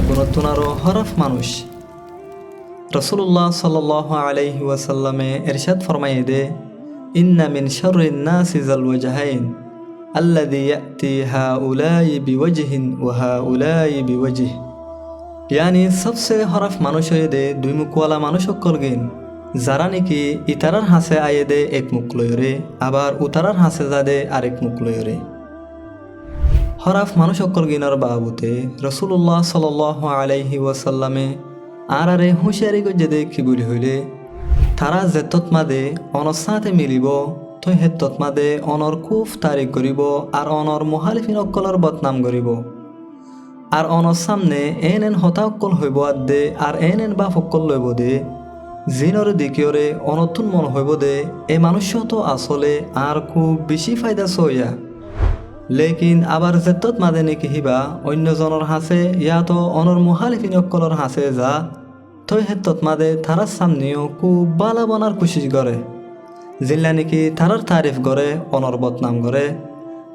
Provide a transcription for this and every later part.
গুণতুনারো হরফ মানুষ রাসূলুল্লাহ সাল্লাল্লাহু আলাইহি ওয়াসাল্লামে ইরশাদ ফরমাইয়ে দে ইন্না মিন শাররিন নাসি যাল ওয়াজহাইন আল্লাযী ইয়াতি হাউলাই বিওয়াজহিন ওয়া হাউলাই বিওয়াজহ ইয়ানি সবচেয়ে হরফ মানুষ হয়ে দে দুই মুখওয়ালা মানুষ সকলগিন যারা নাকি ইতারার হাসে আয়ে দে এক মুখ লয়রে আবার উতারার হাসে যাদে আরেক মুখ লয়রে হরফ মানুষ সকলগিনার বাবুতে রাসূলুল্লাহ সাল্লাল্লাহু আলাইহি ওয়াসাল্লামে আরে হুঁশিয়ারি গজে দে কি বলি হইলে তারা যেতত মাদে অনসাতে মিলিব তো হেতত মাদে অনর খুব তারিখ করিব আর অনর মুহালিফিন অকলর বদনাম করিব আর অনর সামনে এন হতা অকল হইব দে আর এন বাপ অকল লইব দে জিনরে দিকিওরে অনতুন মন হইব দে এ মানুষ তো আসলে আর খুব বেশি ফায়দা সইয়া লেকিন আবার যেতত মাদে নেকি হিবা অন্যজনের হাসে ইয়াতো অনর মুহালিফিন অকলর হাসে যা তই হেতত মাদে তারার সামনেও খুব বালা বনার কোশিশ করে জিল্লা নাকি তারার তারিফ করে অনর বদনাম করে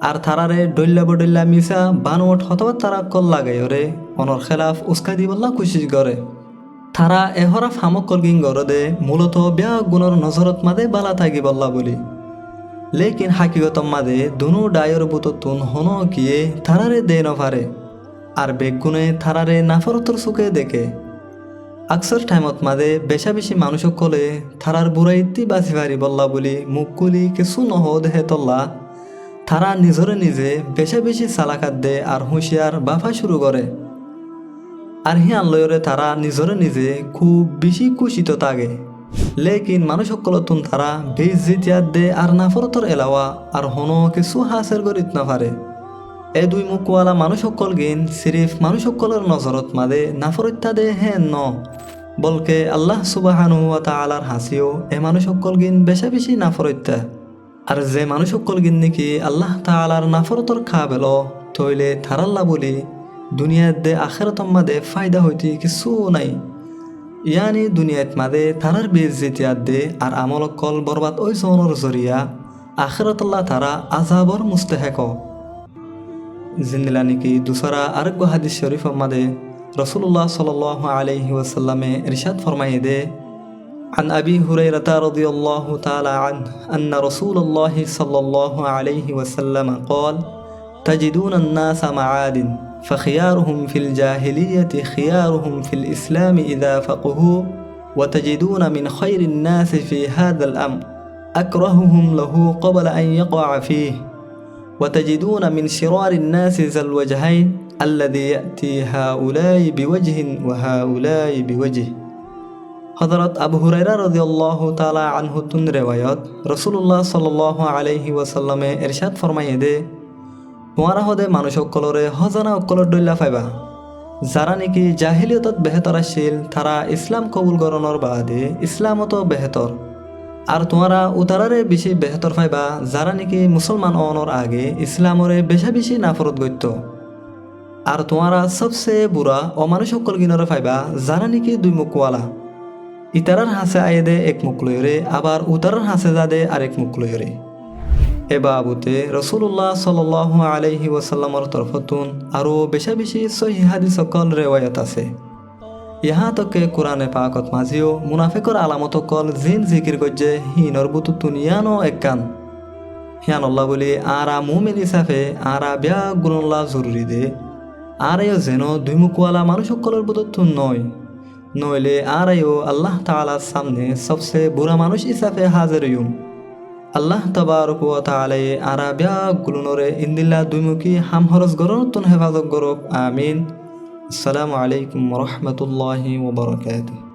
আর তারারে ডল্লা বডল্লা মিশা বানোট হতবা তারা কল লাগাই রে অনর খেলাফ উস্কা দিবল্লা কোশিশ করে তারা এহরা ফামক কলগিং গড় দে মূলত ব্যাগ গুণর নজরত মাদে বালা থাকি বল্লা বলি লেকিন হাকিগত মাদে দুনু ডায়র বুততুন হন গিয়ে থারারে দে নভারে আর বেগুনে থারারে নাফরতর চুকে দেখে আকসর টাইমত মাদে বেশা বেশি মানুষ কলে থারার বুড়াইতি বাঁচি পারি বল্লা বলি মুখ কুলি কিছু নহ দেহে তল্লা থারা নিজরে নিজে বেশা বেশি চালাকাত দে আর হুঁশিয়ার বাফা শুরু করে আর হিয়ান লয়রে তারা নিজরে নিজে খুব বেশি কুশিত তাগে লেকিন মানুষ সকলতুন তারা বেশ জিতিয়াত দে আর নাফরতর এলাওয়া আর হন কিছু হাসের গরিত না পারে এ দুই মুখওয়ালা মানুষ সকল গিন সিরিফ মানুষ সকলের নজরত মাদে নাফরত্যা দে হেন ন বলকে আল্লাহ সুবহানাহু ওয়া তাআলার হাসিও এ মানুষ সকল গিন বেশা বেশি নাফরত্যা আর যে মানুষ সকল গিন নাকি আল্লাহ তাআলার নাফরতর খা বেল তইলে থারাল্লা বলি দুনিয়াত দে আখিরাতম মাদে ফায়দা হইতে কিছু নাই ইয়ানি দুনিয়াত মাদে তারার বেজ জিতিয়াত দে আর আমলক কল বরবাদ ওই জনের জরিয়া আখিরাতাল্লাহ তারা আযাবর মুস্তাহিক জিন্দিলা নাকি দুসরা আরেক হাদিস শরীফ মাদে রাসূলুল্লাহ সাল্লাল্লাহু আলাইহি ওয়াসাল্লামে ইরশাদ ফরমাইয়ে দে عن أبي هريرة رضي الله تعالى عنه أن رسول الله صلى الله عليه وسلم قال تجدون الناس معادن فخيارهم في الجاهلية خيارهم في الإسلام إذا فقهوا وتجدون من خير الناس في هذا الأمر أكرههم له قبل أن يقع فيه وتجدون من شرار الناس ذا الوجهين الذي يأتي هؤلاء بوجه وهؤلاء بوجه হযরত আবু হুরায়রা রাদিয়াল্লাহু তাআলা আনহু তুন রিওয়ায়াত রাসূলুল্লাহ সাল্লাল্লাহু আলাইহি ওয়াসাল্লামে ইরশাদ ফরমাইয়ে দে তোমারা হদে মানুষ সকলরে হজানা অকলর ডইলা পাইবা যারা নাকি জাহিলিয়তত বেহতর আছিল তারা ইসলাম কবুল করণর বাদে ইসলামত বেহতর আর তোমারা উতারারে বেশি বেহতর পাইবা যারা নাকি মুসলমান হওয়ার আগে ইসলামরে বেশা বেশি নাফরত গত্য আর তোমারা সবচেয়ে বুড়া অমানুষ সকল গিনরে পাইবা যারা নাকি দুই মুখওয়ালা ইতারার হাসে আয়ে দে এক মুখ লয়রে আবার উতারার হাসে যাদে আরেক মুখ লয়রে এ বাবুতে রাসূলুল্লাহ সাল্লাল্লাহু আলাইহি ওয়াসাল্লামর তরফতুন আরো বেশা বেশি সহিহ হাদিস সকল রিওয়ায়াত আছে ইহা তকে কোরআনে পাকত মাঝিও মুনাফিকর আলামত কল জিন জিকির গজ্জে হিনর বুতুতুন ইয়ানো এককান হিয়ান আল্লাহ বলি আরা মুমিন হিসাবে আরা ব্যাগ গুণল্লাহ জরুরি দে আরাইও যেন দুই মুখওয়ালা মানুষ সকলের বুতুতুন নয় নইলে আরাইও আল্লাহ তাআলার সামনে সবচেয়ে বুড়া মানুষ হিসাবে হাজির হইম আল্লাহ তাবারক ওয়া তাআলা আরা ব্যাগ গুলনরে ইন্দিল্লা দুইমুখী হামহরজ গরতুন হেফাজত গরব আমিন আসসালামু আলাইকুম ওয়া রাহমাতুল্লাহি ওয়া বারাকাতুহু।